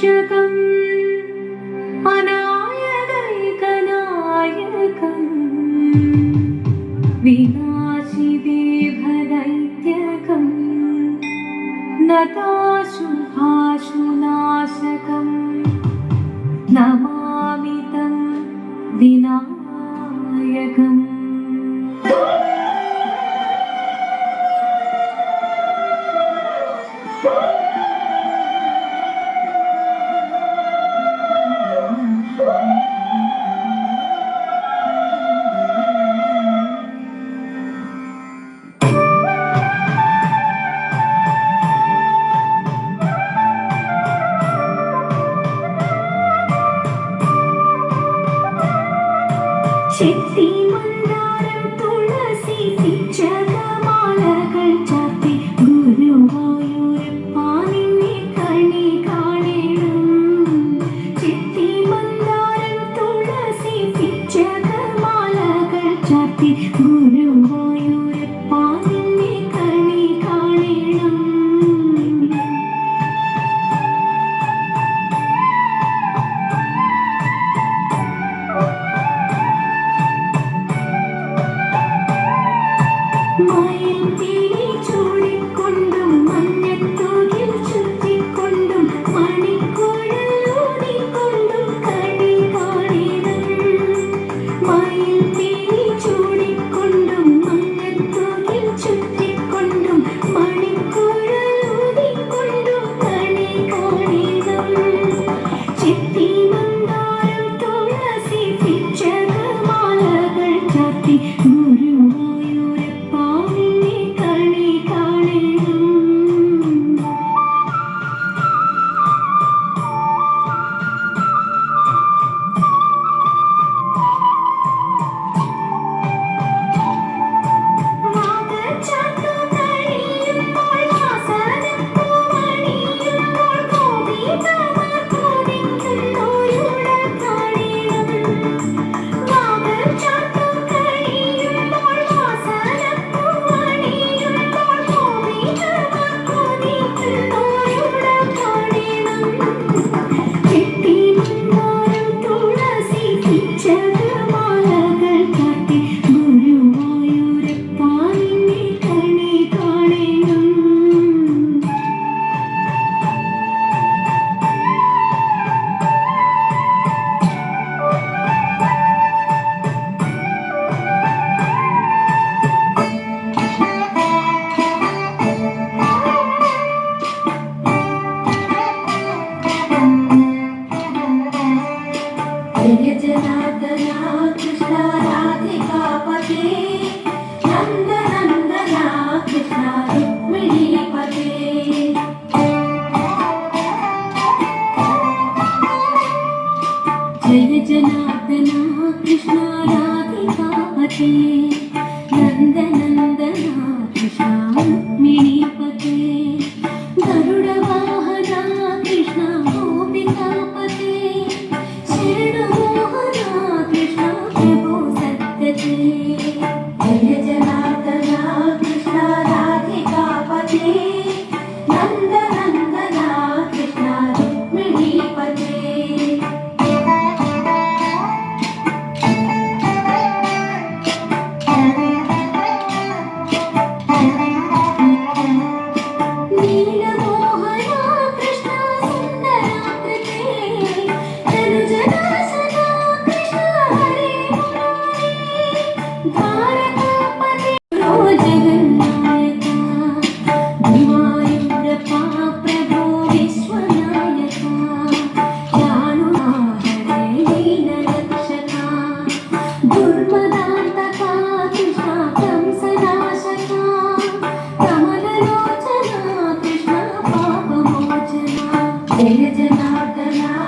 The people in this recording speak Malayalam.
രക്ഷകം അനായകൈകനായകം വിനാശിദേവദൈത്യകം നതാശുഭാശുനാശകം നമാമി തം വിനായകം. ചെത്തി മന്ദാരം തുളസി പിച്ചകമാലകൾ ചാർത്തി ഗുരുവായൂരപ്പ നിന്നെ കണി കാണണം. ചെത്തി മന്ദാരം തുളസി പിച്ചകമാലകൾ ചാർത്തി ഗുരുവായൂരപ്പ നിന്നെ കണി കാണണം. മയിൽ തിരി ചൂടിക്കൊണ്ടും മഞ്ഞത്തോകിൽ ചുറ്റിക്കൊണ്ടും മണിക്കുഴലൂതിക്കൊണ്ടും കണി കാണണം. മയിൽ തിരി ചൂടിക്കൊണ്ടും മഞ്ഞത്തോകിൽ ചുറ്റിക്കൊണ്ടും മണിക്കുഴലൂതിക്കൊണ്ടും കണി കാണണം. ചെത്തി മന്ദാരം തുളസി പിച്ചകമാലകൾ ചാർത്തി जय जनार्दना कृष्ण राधिकापते नन्दनन्दना कृष्ण रुक्मिणीपते. जय जनार्दना कृष्ण राधिकापते नन्दनन्दना कृष्ण रुक्मिणीपते. गरुडवाहना कृष्ण गोपिकापते जय जनार्दना कृष्ण राधिकापते नन्दनन्दना कृष्ण रुक्मिणीपते. नीलमोहना कृष्ण सुन्दराकृते तनुजनासना कृष्ण हरे मुरारी. द्वारकापते जगन्नायक गुरुवायूरप्प प्रभो विश्वनायक. जानुहरे दीनरक्षक दुर्मदान्तक कृष्ण कंसनाशक. कमललोचना कृष्ण पापमोचना. जय जनार्दना